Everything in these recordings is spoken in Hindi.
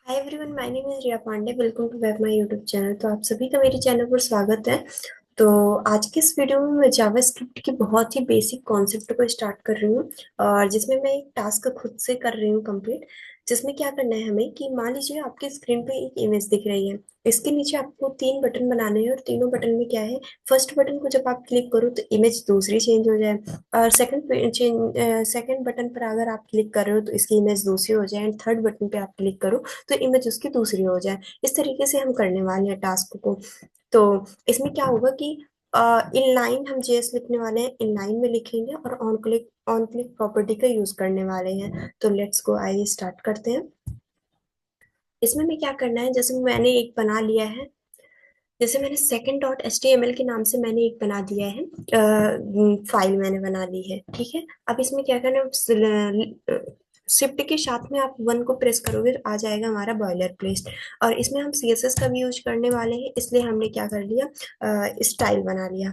Hi everyone, my name is Riya Pandey. Welcome to back my YouTube channel. तो आप सभी का मेरे चैनल पर स्वागत है। तो आज के इस वीडियो में मैं जावास्क्रिप्ट की बहुत ही बेसिक कॉन्सेप्ट को स्टार्ट कर रही हूँ, और जिसमें मैं एक टास्क खुद से कर रही हूँ कंप्लीट। जिसमें क्या करना है हमें कि मान लीजिए आपके स्क्रीन पे एक इमेज दिख रही है। इसके नीचे आपको तीन बटन बनाने हैं, और तीनों बटन में क्या है, फर्स्ट बटन को जब आप क्लिक करो तो इमेज दूसरी चेंज हो जाए, और सेकंड बटन पर अगर आप क्लिक कर रहे हो तो इसकी इमेज दूसरी हो जाए, एंड थर्ड बटन पे आप क्लिक करो तो इमेज उसकी दूसरी हो जाए। इस तरीके से हम करने वाले हैं टास्क को। तो इसमें क्या होगा कि इन लाइन हम जेएस लिखने वाले हैं, इन लाइन में लिखेंगे और ऑन क्लिक प्रॉपर्टी का यूज करने वाले हैं। तो लेट्स गो, आइए स्टार्ट करते हैं। इसमें में क्या करना है, जैसे मैंने एक बना लिया है। जैसे मैंने second dot H T M L के नाम से मैंने एक बना दिया है, फाइल मैंने बना ली है। ठीक है, अब इसमें क्या करना है, शिफ्ट के साथ में आप वन को प्रेस करोगे तो आ जाएगा हमारा बॉयलर प्लेट। और इसमें हम सीएसएस का भी यूज करने वाले हैं, इसलिए हमने क्या कर लिया, स्टाइल बना लिया।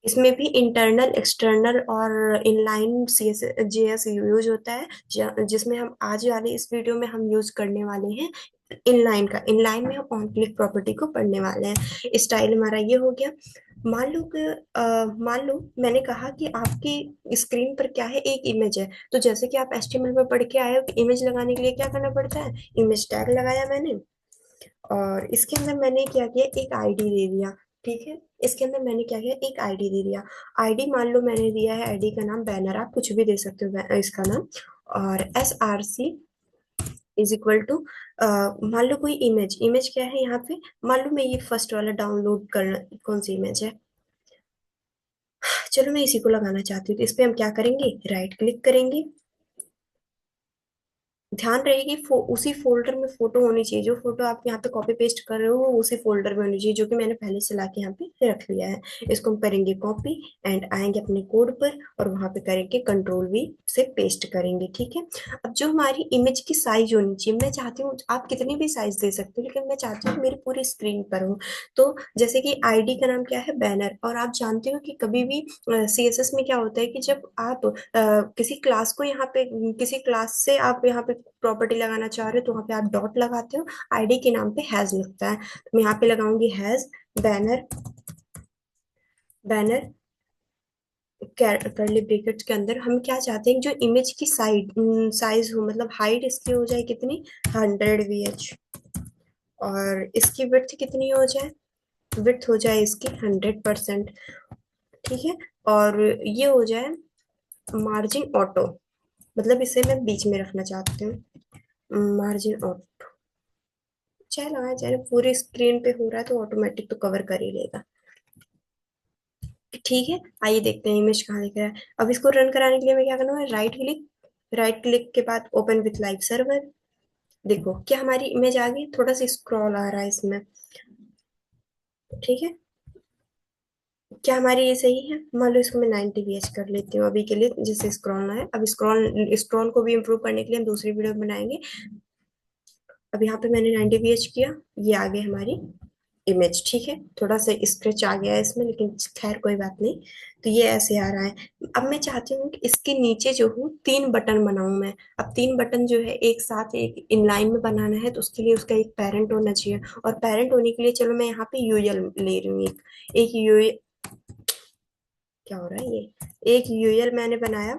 इसमें भी इंटरनल, एक्सटर्नल और inline C S JS use होता है, जिसमें हम आज वाले इस वीडियो में हम यूज करने वाले हैं इनलाइन का। इनलाइन में हम ऑन क्लिक प्रॉपर्टी को पढ़ने वाले हैं। स्टाइल हमारा ये हो गया। मान लो मैंने कहा कि आपकी स्क्रीन पर क्या है, एक इमेज है। तो जैसे कि आप एचटीएमएल में पढ़ के आए हो कि इमेज लगाने के लिए क्या करना पड़ता है, इमेज टैग लगाया मैंने, और इसके अंदर मैंने क्या किया, एक आईडी दे दिया। ठीक है, इसके अंदर मैंने क्या किया, एक आईडी दे दिया। आईडी मान लो मैंने दिया है, आईडी का नाम बैनर, आप कुछ भी दे सकते हो इसका नाम। और SRC इज इक्वल टू, मान लो कोई इमेज, इमेज क्या है यहाँ पे, मान लो मैं ये फर्स्ट वाला डाउनलोड करना, कौन सी इमेज है, चलो मैं इसी को लगाना चाहती हूँ। तो इस पे हम क्या करेंगे, राइट क्लिक करेंगे। ध्यान रहे कि उसी फोल्डर में फोटो होनी चाहिए। जो फोटो आप यहाँ पे कॉपी पेस्ट कर रहे हो वो उसी फोल्डर में होनी चाहिए, जो कि मैंने पहले से ला के यहाँ पे रख लिया है। इसको हम करेंगे कॉपी, एंड आएंगे अपने कोड पर, और वहां पे करेंगे कंट्रोल V से पेस्ट करेंगे। ठीक है, अब जो हमारी इमेज की साइज होनी चाहिए, मैं चाहती हूँ आप कितनी भी साइज दे सकते हो, लेकिन मैं चाहती हूँ मेरी पूरी स्क्रीन पर हो। तो जैसे कि आईडी का नाम क्या है, बैनर। और आप जानते हो कि कभी भी CSS में क्या होता है कि जब आप किसी क्लास को यहाँ पे, किसी क्लास से आप यहाँ पे प्रॉपर्टी लगाना चाह रहे हो, तो वहाँ पे आप डॉट लगाते हो, आईडी के नाम पे हैज लगता है। तो मैं यहाँ पे लगाऊंगी हैज बैनर, बैनर करली ब्रैकेट्स के अंदर हम क्या चाहते हैं, जो इमेज की साइज हो, मतलब हाइट इसकी हो जाए कितनी, 100 VH, और इसकी विड्थ कितनी हो जाए, विड्थ हो जाए इसकी 100%। ठीक है, और ये हो जाए मार्जिन ऑटो, मतलब इसे मैं बीच में रखना चाहती हूँ, मार्जिन ऑटो। चाहे लगाए, चाहे पूरी स्क्रीन पे हो रहा है तो ऑटोमेटिक तो कवर कर ही लेगा। ठीक है, आइए देखते हैं इमेज कहाँ दिख रहा है। अब इसको रन कराने के लिए मैं क्या करना है, राइट क्लिक, राइट क्लिक के बाद ओपन विथ लाइव सर्वर। देखो क्या हमारी इमेज आ गई, थोड़ा सा स्क्रॉल आ रहा है इसमें। ठीक है, क्या हमारी ये सही है, मान लो इसको मैं 90 VH कर लेती हूँ अभी के लिए, जिससे स्क्रॉल ना है। अब स्क्रॉल स्क्रॉल को भी इम्प्रूव करने के लिए हम दूसरी वीडियो बनाएंगे। अब यहाँ पे मैंने 90 VH किया, ये आ गई हमारी इमेज। ठीक है, थोड़ा सा स्क्रैच आ गया है इसमें, लेकिन खैर कोई बात नहीं। तो ये ऐसे आ रहा है। अब मैं चाहती हूँ कि इसके नीचे जो हूँ तीन बटन बनाऊं मैं। अब तीन बटन जो है एक साथ एक इनलाइन में बनाना है, तो उसके लिए उसका एक पेरेंट होना चाहिए। और पेरेंट होने के लिए चलो मैं यहाँ पे यूएल ले रही हूँ, एक यूएल, क्या हो रहा है ये, एक यूएल मैंने बनाया।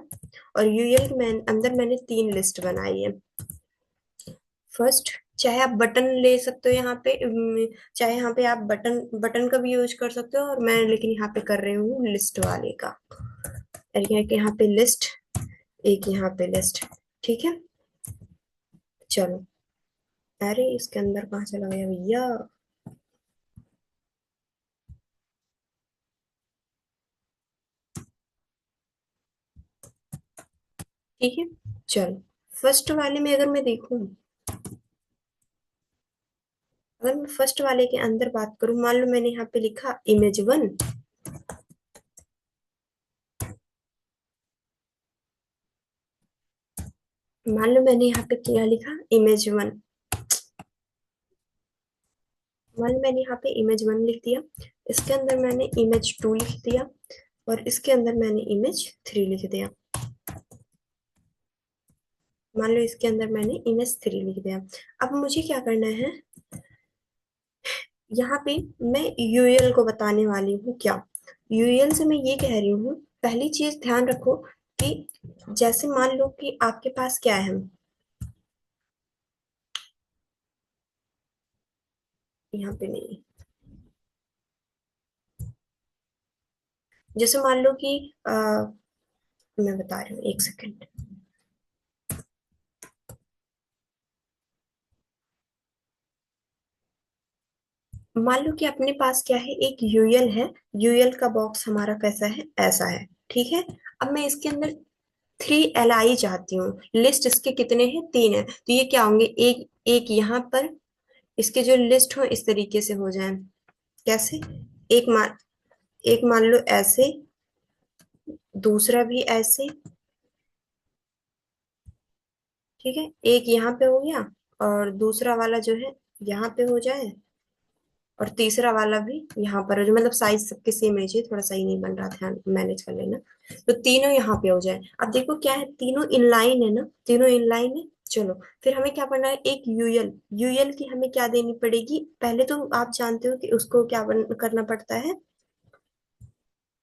और यूएल में अंदर मैंने तीन लिस्ट बनाई है। फर्स्ट, चाहे आप बटन ले सकते हो यहाँ पे, चाहे यहाँ पे आप बटन बटन का भी यूज कर सकते हो, और मैं लेकिन यहाँ पे कर रही हूँ लिस्ट वाले का। और यहाँ पे लिस्ट, एक यहाँ पे लिस्ट। ठीक है, चलो। अरे इसके अंदर कहाँ चला गया भैया। ठीक है, चलो। फर्स्ट वाले में अगर मैं देखूं, अगर मैं फर्स्ट वाले के अंदर बात करूं, मान लो मैंने यहाँ पे लिखा इमेज 1। मान लो मैंने यहाँ पे क्या लिखा, इमेज 1। मान लो मैंने यहाँ पे इमेज 1 लिख दिया, इसके अंदर मैंने इमेज 2 लिख दिया, और इसके अंदर मैंने इमेज 3 लिख दिया। मान लो इसके अंदर मैंने इमेज 3 लिख दिया। अब मुझे क्या करना है, यहाँ पे मैं यूएल को बताने वाली हूँ क्या। यूएल से मैं ये कह रही हूँ, पहली चीज ध्यान रखो कि जैसे मान लो कि आपके पास क्या है, यहाँ पे नहीं, जैसे मान लो कि मैं बता रही हूँ, एक सेकंड। मान लो कि अपने पास क्या है, एक यूएल है। यूएल का बॉक्स हमारा कैसा है, ऐसा है, ठीक है। अब मैं इसके अंदर 3 LI चाहती हूँ। लिस्ट इसके कितने हैं, 3 है, तो ये क्या होंगे, एक एक यहाँ पर इसके जो लिस्ट हो इस तरीके से हो जाए। कैसे, एक मान लो ऐसे, दूसरा भी ऐसे, ठीक है। एक यहाँ पे हो गया, और दूसरा वाला जो है यहाँ पे हो जाए, और तीसरा वाला भी यहाँ पर हो जाए। मतलब साइज सबके सेम है, थोड़ा सही नहीं बन रहा, ध्यान मैनेज कर लेना। तो तीनों यहाँ पे हो जाए। अब देखो क्या है, तीनों इनलाइन है ना, तीनों इनलाइन है। चलो फिर हमें क्या करना है, एक यूएल, यूएल की हमें क्या देनी पड़ेगी, पहले तो आप जानते हो कि उसको क्या करना पड़ता है।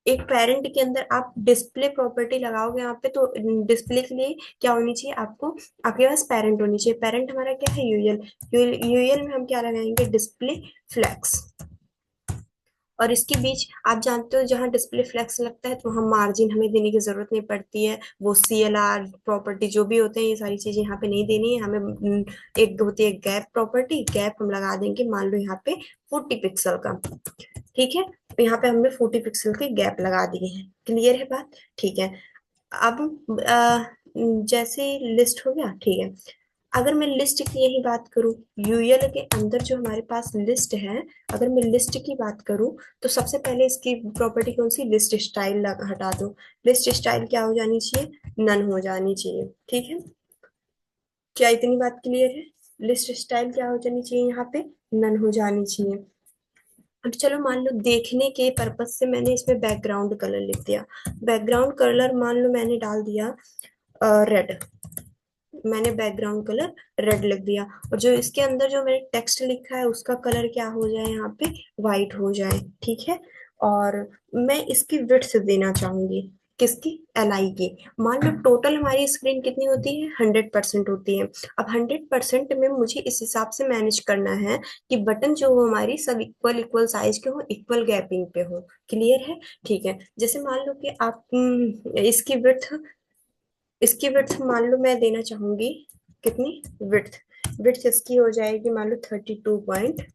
एक पेरेंट के अंदर आप डिस्प्ले प्रॉपर्टी लगाओगे यहाँ पे, तो डिस्प्ले के लिए क्या होनी चाहिए आपको, आपके पास पेरेंट होनी चाहिए। पेरेंट हमारा क्या है, यूएल। यूएल में हम क्या लगाएंगे, डिस्प्ले फ्लेक्स। और इसके बीच आप जानते हो, जहाँ डिस्प्ले फ्लेक्स लगता है तो हम मार्जिन हमें देने की जरूरत नहीं पड़ती है। वो CLR प्रॉपर्टी जो भी होते हैं, ये सारी चीजें यहाँ पे नहीं देनी है हमें। एक होती है गैप प्रॉपर्टी, गैप हम लगा देंगे मान लो यहाँ पे 40 पिक्सल का, ठीक है। तो यहाँ पे हमने 40 पिक्सल के गैप लगा दिए हैं। क्लियर है बात, ठीक है। अब जैसे लिस्ट हो गया, ठीक है। अगर मैं लिस्ट की यही बात करूं, यूएल के अंदर जो हमारे पास लिस्ट है, अगर मैं लिस्ट की बात करूं, तो सबसे पहले इसकी प्रॉपर्टी कौन सी, लिस्ट स्टाइल हटा दो। लिस्ट स्टाइल क्या हो जानी चाहिए, नन हो जानी चाहिए, ठीक है। क्या इतनी बात क्लियर है, लिस्ट स्टाइल क्या हो जानी चाहिए, यहाँ पे नन हो जानी चाहिए। अब चलो मान लो देखने के पर्पज से मैंने इसमें बैकग्राउंड कलर लिख दिया। बैकग्राउंड कलर मान लो मैंने डाल दिया रेड, मैंने बैकग्राउंड कलर रेड लिख दिया। और जो इसके अंदर जो मैंने टेक्स्ट लिखा है उसका कलर क्या हो जाए, यहाँ पे व्हाइट हो जाए, ठीक है। और मैं इसकी विड्थ देना चाहूंगी, किसकी, LI की। मान लो टोटल हमारी स्क्रीन कितनी होती है, 100% होती है। अब 100% में मुझे इस हिसाब से मैनेज करना है कि बटन जो हो हमारी सब इक्वल इक्वल साइज के हो, इक्वल गैपिंग पे हो। क्लियर है, ठीक है। जैसे मान लो कि आप इसकी विड्थ मान लो मैं देना चाहूंगी, कितनी, विड्थ, विड्थ इसकी हो जाएगी मान लो 32 पॉइंट।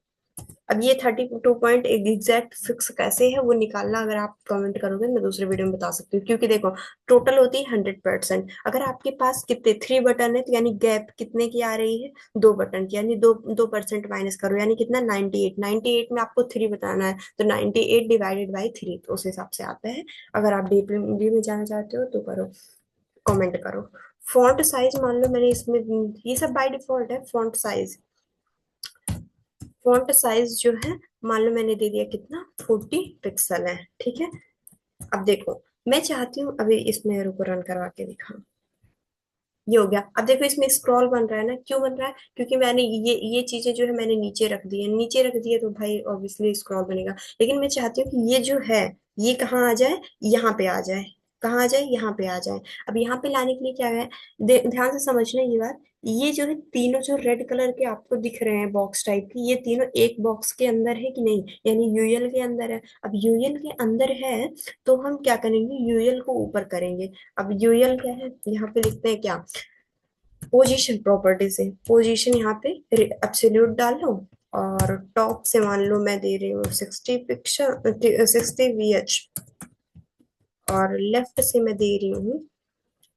अब ये 32 पॉइंट एग्जैक्ट फिक्स कैसे है वो निकालना, अगर आप कमेंट करोगे मैं दूसरे वीडियो में बता सकती हूँ। क्योंकि देखो टोटल होती है 100%, अगर आपके पास कितने 3 बटन है तो यानी गैप कितने की आ रही है, 2 बटन की, यानी 2% माइनस करो, यानी कितना, 98। 98 में आपको 3 बताना है, तो 98 डिवाइडेड बाई 3, तो उस हिसाब से आता है। अगर आप डीपली में जाना चाहते हो तो करो, कमेंट करो। फॉन्ट साइज मान लो मैंने इसमें, ये सब बाय डिफॉल्ट है। फॉन्ट साइज, फॉन्ट साइज जो है मान लो मैंने दे दिया कितना, 40 पिक्सल है, ठीक है। अब देखो मैं चाहती हूँ, अभी इसमें रुको रन करवा के दिखा, ये हो गया। अब देखो इसमें स्क्रॉल बन रहा है ना, क्यों बन रहा है, क्योंकि मैंने ये चीजें जो है मैंने नीचे रख दी है, नीचे रख दी है तो भाई ऑब्वियसली स्क्रॉल बनेगा। लेकिन मैं चाहती हूँ कि ये जो है ये कहाँ आ जाए, यहाँ पे आ जाए। कहाँ आ जाए, यहाँ पे आ जाए। अब यहाँ पे लाने के लिए क्या है, ध्यान से समझना ये बात। ये जो है तीनों जो रेड कलर के आपको दिख रहे हैं बॉक्स टाइप की, ये तीनों एक बॉक्स के अंदर है कि नहीं, यानी यूएल के अंदर है। अब यूएल के अंदर है तो हम क्या करेंगे, यूएल को ऊपर करेंगे। अब यूएल क्या है, यहाँ पे लिखते हैं क्या, पोजीशन प्रॉपर्टी से, पोजीशन यहाँ पे एब्सोल्यूट डालो, और टॉप से मान लो मैं दे रही हूँ 60 पिक्सल, 60 VH, और लेफ्ट से मैं दे रही हूँ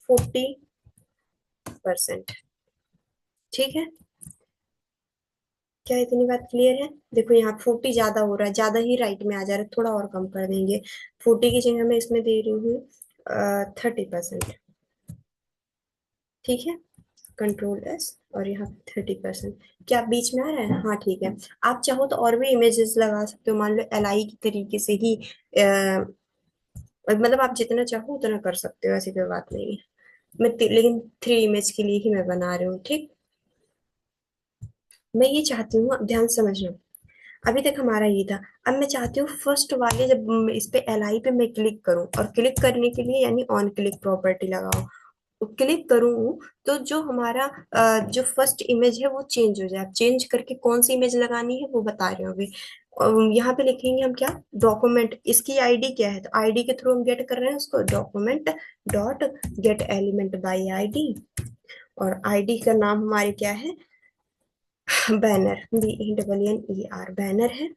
40%, ठीक है। क्या इतनी बात क्लियर है, देखो यहाँ 40 ज्यादा हो रहा है, ज्यादा ही राइट में आ जा रहा है, थोड़ा और कम कर देंगे। 40 की जगह मैं इसमें दे रही हूँ 30%, ठीक है। Ctrl+S, और यहाँ 30%। क्या बीच में आ रहा है, हाँ ठीक है। आप चाहो तो और भी इमेजेस लगा सकते हो, मान लो LI की तरीके से ही मतलब आप जितना चाहो उतना कर सकते हो, ऐसी कोई बात नहीं है। लेकिन 3 इमेज के लिए ही मैं बना रही हूँ, ठीक। मैं ये चाहती हूँ, अब ध्यान से समझना। अभी तक हमारा ये था। अब मैं चाहती हूँ फर्स्ट वाले, जब इस पे एल आई पे मैं क्लिक करूँ, और क्लिक करने के लिए यानी ऑन क्लिक प्रॉपर्टी लगाओ, तो क्लिक करूँ तो जो हमारा जो फर्स्ट इमेज है वो चेंज हो जाए। अब चेंज करके कौन सी इमेज लगानी है वो बता रहे हो अभी। यहाँ पे लिखेंगे हम क्या, डॉक्यूमेंट, इसकी आईडी क्या है, तो आईडी के थ्रू हम गेट कर रहे हैं उसको, document dot gate element by ID. और आईडी का नाम हमारे क्या है, बैनर, BENNER, बैनर है।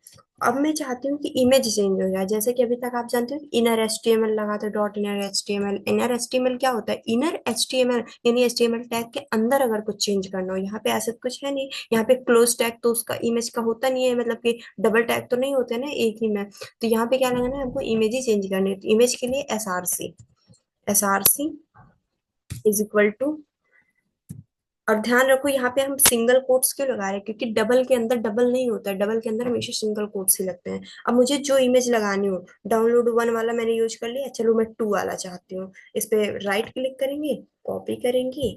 अब मैं चाहती हूँ कि इमेज चेंज हो जाए, जैसे कि अभी तक आप जानते हो इनर HTML लगाते हो, dot inner HTML। Inner HTML क्या होता है, इनर HTML यानी HTML टैग के अंदर अगर कुछ चेंज करना हो। यहाँ पे ऐसा कुछ है नहीं, यहाँ पे क्लोज टैग तो उसका इमेज का होता नहीं है, मतलब कि डबल टैग तो नहीं होते ना एक ही में। तो यहाँ पे क्या लगाना है, हमको इमेज ही चेंज करनी है। तो इमेज के लिए SRC इज इक्वल टू, और ध्यान रखो यहाँ पे हम सिंगल कोट्स क्यों लगा रहे हैं, क्योंकि डबल के अंदर डबल नहीं होता है, डबल के अंदर हमेशा सिंगल कोट्स ही लगते हैं। अब मुझे जो इमेज लगानी हो, डाउनलोड 1 वाला मैंने यूज कर लिया, चलो मैं 2 वाला चाहती हूँ। इस पे राइट क्लिक करेंगे, कॉपी करेंगे,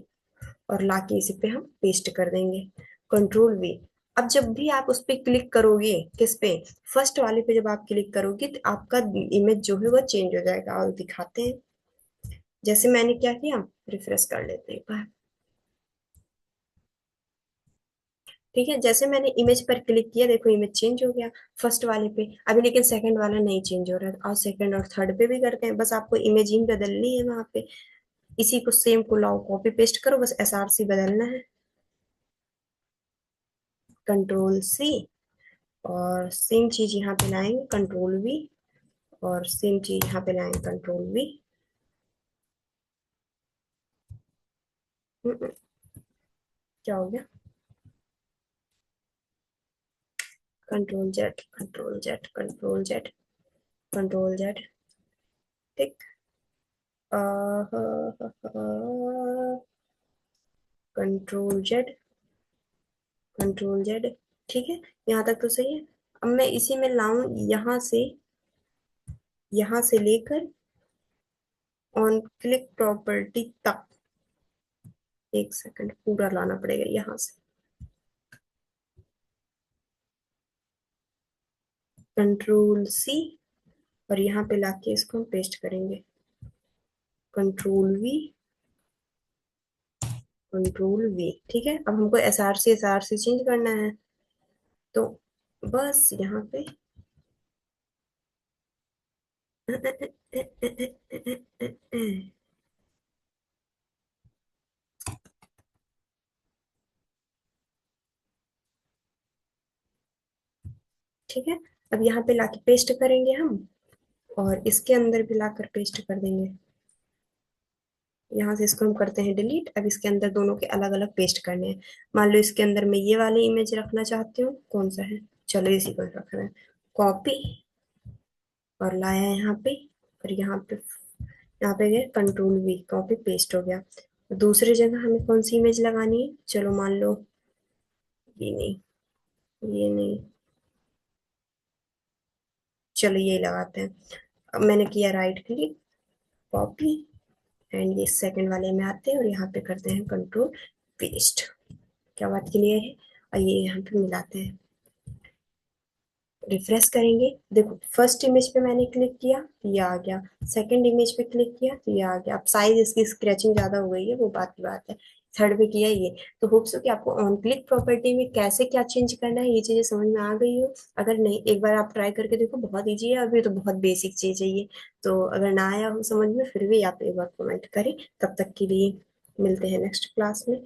और लाके इसी पे हम पेस्ट कर देंगे, Ctrl V। अब जब भी आप उस पे क्लिक करोगे, किस पे, फर्स्ट वाले पे जब आप क्लिक करोगे, तो आपका इमेज जो है वो चेंज हो जाएगा। और दिखाते हैं, जैसे मैंने क्या किया, रिफ्रेश कर लेते हैं एक बार। ठीक है, जैसे मैंने इमेज पर क्लिक किया, देखो इमेज चेंज हो गया फर्स्ट वाले पे। अभी लेकिन सेकंड वाला नहीं चेंज हो रहा है, और सेकंड और थर्ड पे भी करते हैं, बस आपको इमेज ही बदलनी है वहां पे। इसी को सेम को लाओ, कॉपी पेस्ट करो, बस SRC बदलना है, Ctrl C। और सेम चीज यहाँ पे लाएंगे, Ctrl V। और सेम चीज यहाँ पे लाएंगे, Ctrl V। क्या हो गया, Ctrl Z, ठीक। Ctrl Z, ठीक है। यहाँ तक तो सही है। अब मैं इसी में लाऊं, यहाँ से लेकर ऑन क्लिक प्रॉपर्टी तक, एक सेकंड, पूरा लाना पड़ेगा यहाँ से, Ctrl C। और यहाँ पे लाके इसको हम पेस्ट करेंगे, Ctrl V, Ctrl V, ठीक है। अब हमको SRC चेंज करना है, तो बस यहाँ पे ठीक है। अब यहाँ पे लाके पेस्ट करेंगे हम, और इसके अंदर भी लाकर पेस्ट कर देंगे। यहाँ से इसको हम करते हैं डिलीट। अब इसके अंदर दोनों के अलग अलग पेस्ट करने हैं। मान लो इसके अंदर मैं ये वाली इमेज रखना चाहती हूँ, कौन सा है, चलो इसी को रख रहे हैं, कॉपी, और लाया यहाँ पे, और यहाँ पे गए, Ctrl V, कॉपी पेस्ट हो गया। दूसरी जगह हमें कौन सी इमेज लगानी है, चलो मान लो ये नहीं, ये नहीं, चलो ये लगाते हैं। अब मैंने किया राइट क्लिक, कॉपी, एंड ये सेकंड वाले में आते हैं, और यहाँ पे करते हैं Ctrl पेस्ट। क्या बात क्लियर है। और ये यहाँ पे मिलाते हैं, रिफ्रेश करेंगे, देखो फर्स्ट इमेज पे मैंने क्लिक किया तो ये आ गया, सेकंड इमेज पे क्लिक किया तो ये आ गया। अब साइज इसकी स्क्रैचिंग ज्यादा हो गई है, वो बात की बात है। थर्ड पे किया ये। तो होप्स हो कि आपको ऑन क्लिक प्रॉपर्टी में कैसे क्या चेंज करना है ये चीजें समझ में आ गई हो। अगर नहीं, एक बार आप ट्राई करके देखो, बहुत ईजी है, अभी तो बहुत बेसिक चीज है ये। तो अगर ना आया हो समझ में, फिर भी आप एक बार कमेंट करें। तब तक के लिए मिलते हैं नेक्स्ट क्लास में।